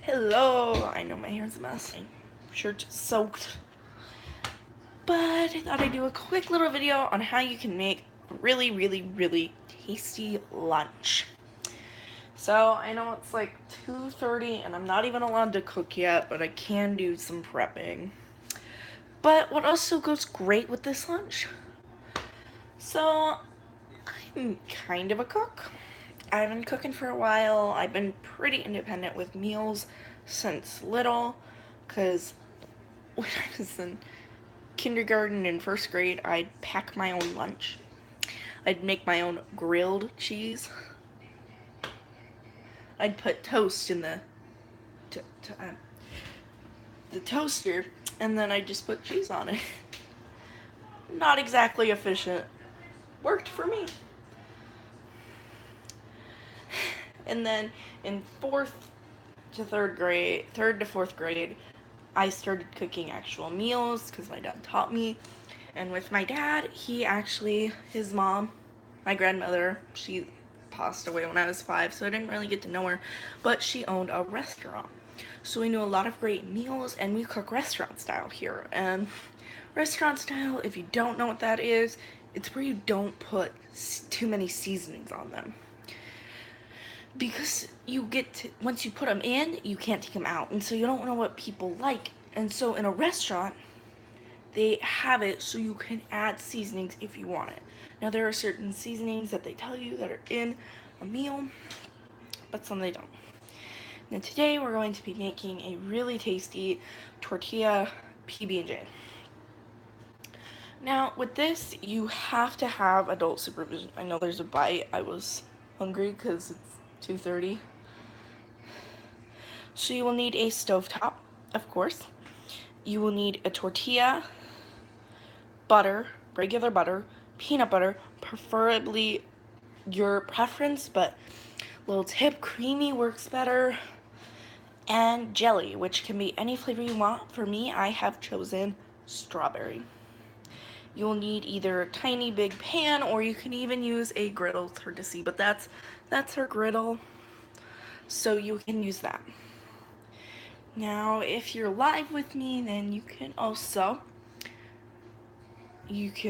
Hello! I know my hair's a mess. My shirt's soaked. But I thought I'd do a quick little video on how you can make a really tasty lunch. So I know it's like 2:30 and I'm not even allowed to cook yet, but I can do some prepping. But what also goes great with this lunch? So I'm kind of a cook. I've been cooking for a while. I've been pretty independent with meals since little, because when I was in kindergarten and first grade, I'd pack my own lunch. I'd make my own grilled cheese. I'd put toast in the toaster, and then I'd just put cheese on it. Not exactly efficient. Worked for me. And then in third to fourth grade, I started cooking actual meals because my dad taught me. And with my dad, his mom, my grandmother, she passed away when I was 5, so I didn't really get to know her, but she owned a restaurant. So we knew a lot of great meals, and we cook restaurant style here. And restaurant style, if you don't know what that is, it's where you don't put too many seasonings on them. Because once you put them in, you can't take them out. And so you don't know what people like. And so in a restaurant, they have it so you can add seasonings if you want it. Now there are certain seasonings that they tell you that are in a meal, but some they don't. Now today we're going to be making a really tasty tortilla PB&J. Now with this, you have to have adult supervision. I know there's a bite. I was hungry because it's 2:30. So you will need a stovetop, of course. You will need a tortilla, butter, regular butter, peanut butter, preferably your preference, but a little tip, creamy works better, and jelly, which can be any flavor you want. For me, I have chosen strawberry. You'll need either a tiny big pan, or you can even use a griddle. It's hard to see, but that's her griddle, so you can use that. Now, if you're live with me, then you can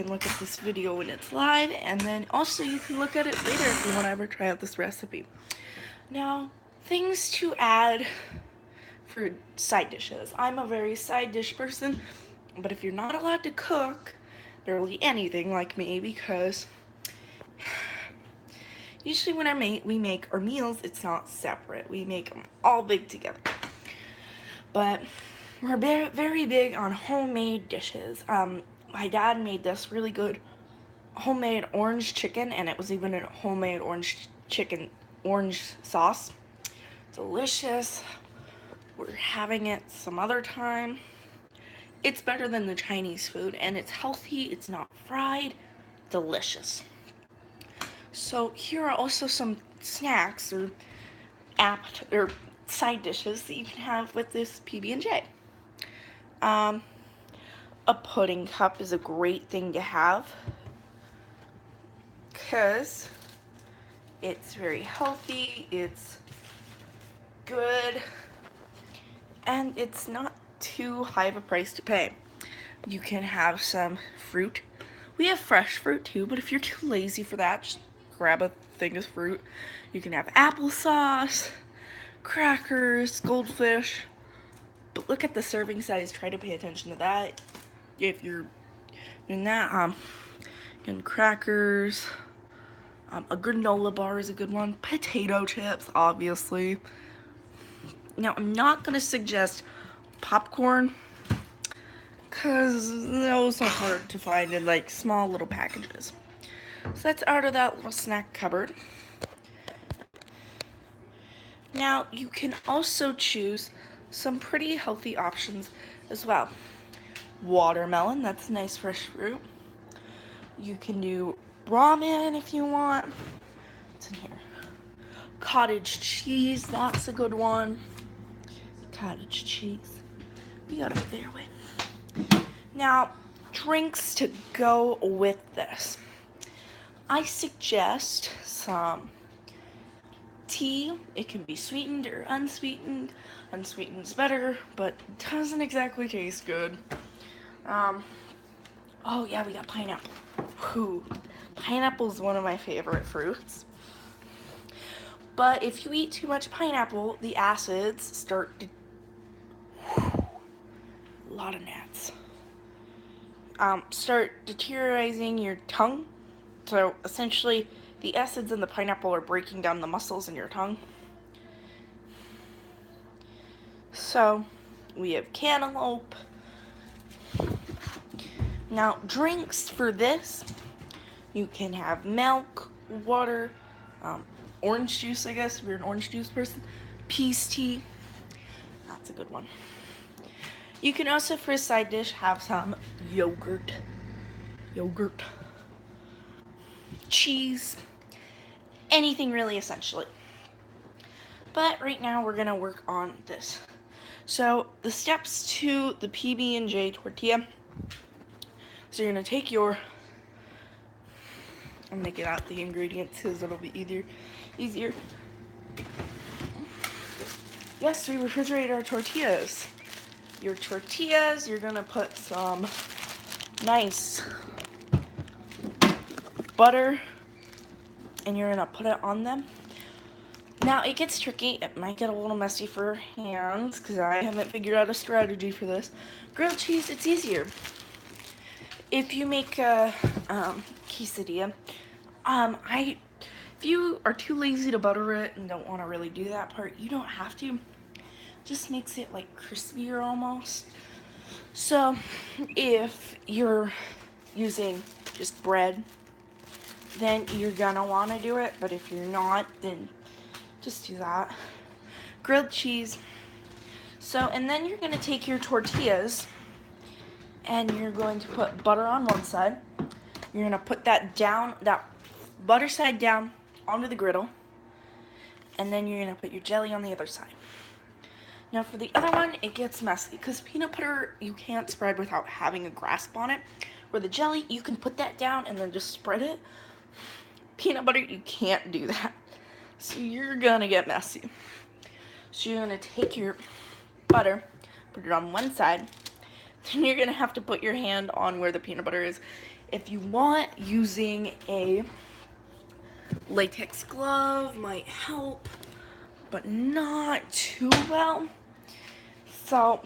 look at this video when it's live, and then also you can look at it later if you want to ever try out this recipe. Now, things to add for side dishes. I'm a very side dish person, but if you're not allowed to cook barely anything like me, because usually when we make our meals, it's not separate. We make them all big together. But we're very big on homemade dishes. My dad made this really good homemade orange chicken, and it was even a homemade orange sauce. Delicious. We're having it some other time. It's better than the Chinese food, and it's healthy. It's not fried. Delicious. So here are also some snacks or side dishes that you can have with this PB&J. A pudding cup is a great thing to have because it's very healthy, it's good, and it's not too high of a price to pay. You can have some fruit. We have fresh fruit too, but if you're too lazy for that, just grab a thing of fruit. You can have applesauce, crackers, goldfish. But look at the serving size. Try to pay attention to that. If you're doing that, and crackers. A granola bar is a good one. Potato chips, obviously. Now, I'm not going to suggest popcorn, because those are hard to find in like small little packages. So that's out of that little snack cupboard. Now, you can also choose some pretty healthy options as well. Watermelon, that's nice fresh fruit. You can do ramen if you want. What's in here? Cottage cheese, that's a good one. Cottage cheese. We got it there with. Now, drinks to go with this. I suggest some tea. It can be sweetened or unsweetened. Unsweetened's better, but doesn't exactly taste good. Oh yeah, we got pineapple. Whew. Pineapple's one of my favorite fruits. But if you eat too much pineapple, the acids start to... A lot of gnats. Start deteriorating your tongue. So essentially, the acids in the pineapple are breaking down the muscles in your tongue. So, we have cantaloupe. Now, drinks for this, you can have milk, water, orange juice, I guess, if you're an orange juice person, peace tea. That's a good one. You can also, for a side dish, have some yogurt, cheese, anything really, essentially. But right now, we're gonna work on this. So the steps to the PB&J tortilla. So you're gonna take your, I'm gonna get out the ingredients because it'll be easier. Yes, we refrigerate our tortillas. Your tortillas, you're gonna put some nice butter and you're gonna put it on them. Now, it gets tricky. It might get a little messy for hands because I haven't figured out a strategy for this. Grilled cheese, it's easier. If you make a quesadilla, if you are too lazy to butter it and don't want to really do that part, you don't have to. Just makes it like crispier almost. So, if you're using just bread, then you're gonna want to do it. But if you're not, then just do that. Grilled cheese. So, and then you're gonna take your tortillas and you're going to put butter on one side. You're gonna put that butter side down onto the griddle. And then you're gonna put your jelly on the other side. Now for the other one, it gets messy because peanut butter you can't spread without having a grasp on it. Where the jelly, you can put that down and then just spread it. Peanut butter, you can't do that. So you're gonna get messy. So you're gonna take your butter, put it on one side, then you're gonna have to put your hand on where the peanut butter is. If you want, using a latex glove might help, but not too well. So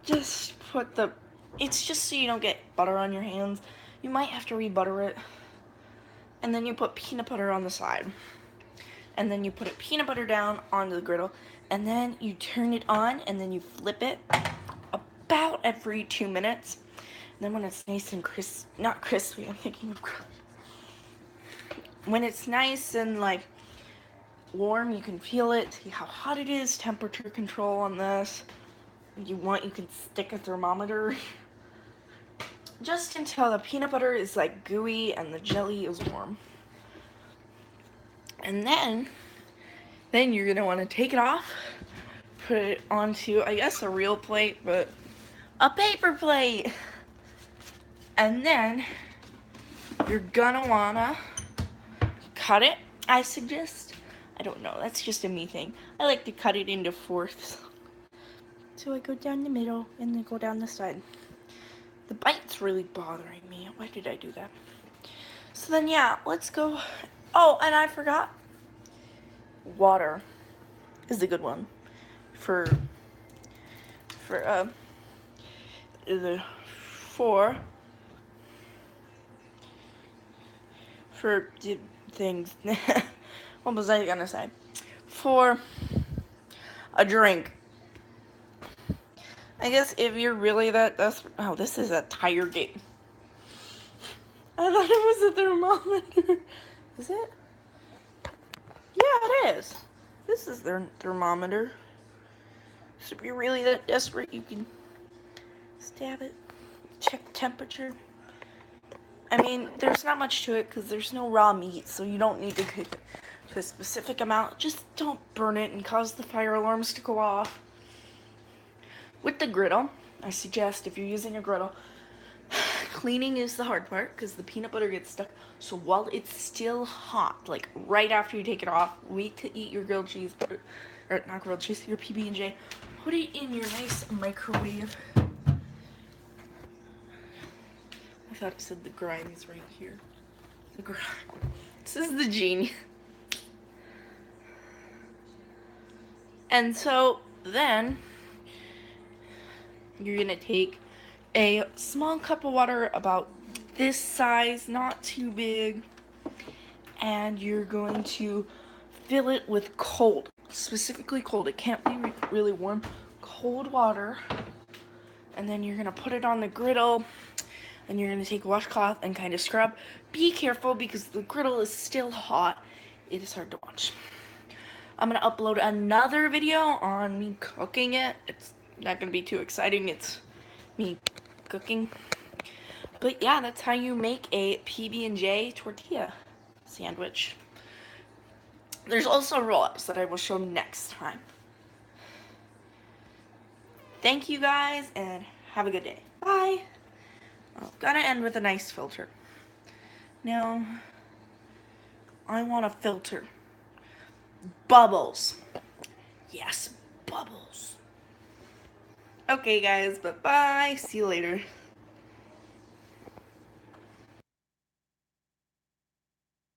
just it's just so you don't get butter on your hands. You might have to re-butter it. And then you put peanut butter on the side. And then you put peanut butter down onto the griddle. And then you turn it on and then you flip it about every 2 minutes. And then when it's nice and not crispy, I'm thinking of when it's nice and like warm, you can feel it, see how hot it is, temperature control on this. If you want, you can stick a thermometer. Just until the peanut butter is like gooey and the jelly is warm. And then you're gonna want to take it off, put it onto, I guess, a real plate, but a paper plate. And then you're gonna wanna cut it, I suggest. I don't know, that's just a me thing. I like to cut it into fourths. So I go down the middle and then go down the side. The bite's really bothering me. Why did I do that? So then, yeah, let's go. Oh, and I forgot. Water is a good one for things. What was I gonna say? For a drink. I guess if you're really that desperate. Oh, this is a tire gate. I thought it was a thermometer. Is it? Yeah, it is. This is their thermometer. So if you're really that desperate, you can stab it, check temperature. I mean, there's not much to it because there's no raw meat, so you don't need to cook it to a specific amount. Just don't burn it and cause the fire alarms to go off. With the griddle, I suggest if you're using a griddle, cleaning is the hard part because the peanut butter gets stuck. So while it's still hot, like right after you take it off, wait to eat your grilled cheese, or not grilled cheese, your PB&J. Put it in your nice microwave. I thought it said the grime is right here. The grime. This is the genius. And so then you're gonna take a small cup of water about this size, not too big, and you're going to fill it with cold, specifically cold. It can't be really warm. Cold water. And then you're gonna put it on the griddle, and you're gonna take a washcloth and kind of scrub. Be careful because the griddle is still hot. It is hard to watch. I'm gonna upload another video on me cooking it. It's not gonna be too exciting. It's me cooking. But yeah, that's how you make a PB&J tortilla sandwich. There's also roll-ups that I will show next time. Thank you guys, and have a good day. Bye. Oh, gotta end with a nice filter. Now, I want a filter. Bubbles. Yes, bubbles. Okay, guys, bye-bye. See you later.